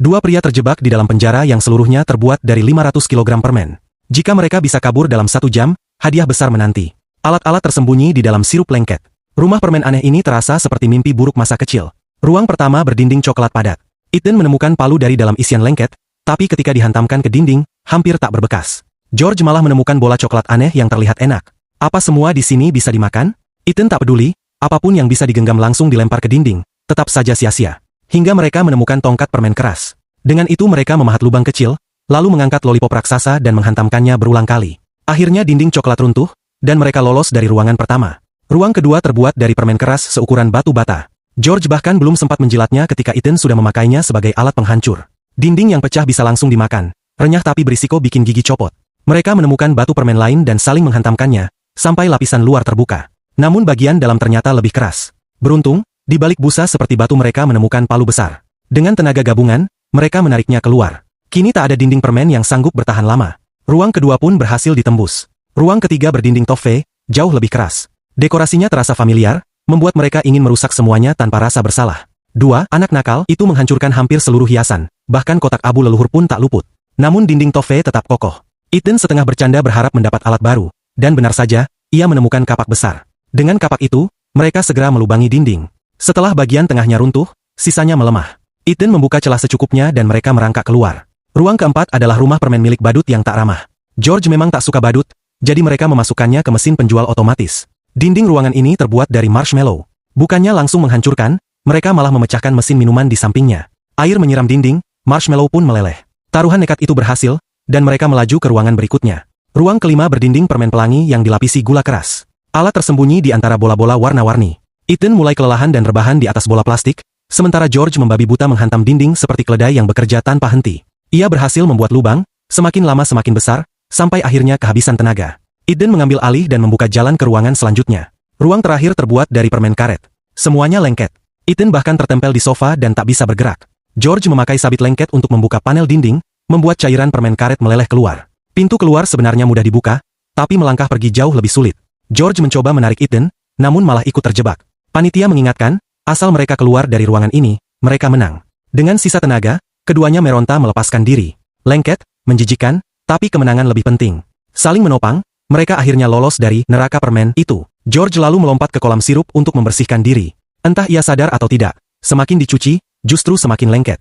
Dua pria terjebak di dalam penjara yang seluruhnya terbuat dari 500 kg permen. Jika mereka bisa kabur dalam 1 jam, hadiah besar menanti. Alat-alat tersembunyi di dalam sirup lengket. Rumah permen aneh ini terasa seperti mimpi buruk masa kecil. Ruang pertama berdinding coklat padat. Ethan menemukan palu dari dalam isian lengket, tapi ketika dihantamkan ke dinding, hampir tak berbekas. George malah menemukan bola coklat aneh yang terlihat enak. Apa semua di sini bisa dimakan? Ethan tak peduli, apapun yang bisa digenggam langsung dilempar ke dinding, tetap saja sia-sia. Hingga mereka menemukan tongkat permen keras. Dengan itu mereka memahat lubang kecil, lalu mengangkat lollipop raksasa dan menghantamkannya berulang kali. Akhirnya dinding coklat runtuh, dan mereka lolos dari ruangan pertama. Ruang kedua terbuat dari permen keras seukuran batu bata. George bahkan belum sempat menjilatnya ketika Ethan sudah memakainya sebagai alat penghancur. Dinding yang pecah bisa langsung dimakan, renyah tapi berisiko bikin gigi copot. Mereka menemukan batu permen lain dan saling menghantamkannya, sampai lapisan luar terbuka. Namun bagian dalam ternyata lebih keras. Beruntung, di balik busa seperti batu mereka menemukan palu besar. Dengan tenaga gabungan, mereka menariknya keluar. Kini tak ada dinding permen yang sanggup bertahan lama. Ruang kedua pun berhasil ditembus. Ruang ketiga berdinding toffee, jauh lebih keras. Dekorasinya terasa familiar, membuat mereka ingin merusak semuanya tanpa rasa bersalah. Dua anak nakal itu menghancurkan hampir seluruh hiasan, bahkan kotak abu leluhur pun tak luput. Namun dinding toffee tetap kokoh. Ethan setengah bercanda berharap mendapat alat baru, dan benar saja, ia menemukan kapak besar. Dengan kapak itu, mereka segera melubangi dinding. Setelah bagian tengahnya runtuh, sisanya melemah. Ethan membuka celah secukupnya dan mereka merangkak keluar. Ruang keempat adalah rumah permen milik badut yang tak ramah. George memang tak suka badut, jadi mereka memasukkannya ke mesin penjual otomatis. Dinding ruangan ini terbuat dari marshmallow. Bukannya langsung menghancurkan, mereka malah memecahkan mesin minuman di sampingnya. Air menyiram dinding, marshmallow pun meleleh. Taruhan nekat itu berhasil, dan mereka melaju ke ruangan berikutnya. Ruang kelima berdinding permen pelangi yang dilapisi gula keras. Alat tersembunyi di antara bola-bola warna-warni. Ethan mulai kelelahan dan rebahan di atas bola plastik, sementara George membabi buta menghantam dinding seperti keledai yang bekerja tanpa henti. Ia berhasil membuat lubang, semakin lama semakin besar, sampai akhirnya kehabisan tenaga. Ethan mengambil alih dan membuka jalan ke ruangan selanjutnya. Ruang terakhir terbuat dari permen karet. Semuanya lengket. Ethan bahkan tertempel di sofa dan tak bisa bergerak. George memakai sabit lengket untuk membuka panel dinding, membuat cairan permen karet meleleh keluar. Pintu keluar sebenarnya mudah dibuka, tapi melangkah pergi jauh lebih sulit. George mencoba menarik Ethan, namun malah ikut terjebak. Panitia mengingatkan, asal mereka keluar dari ruangan ini, mereka menang. Dengan sisa tenaga, keduanya meronta melepaskan diri. Lengket, menjijikan, tapi kemenangan lebih penting. Saling menopang, mereka akhirnya lolos dari neraka permen itu. George lalu melompat ke kolam sirup untuk membersihkan diri. Entah ia sadar atau tidak, semakin dicuci, justru semakin lengket.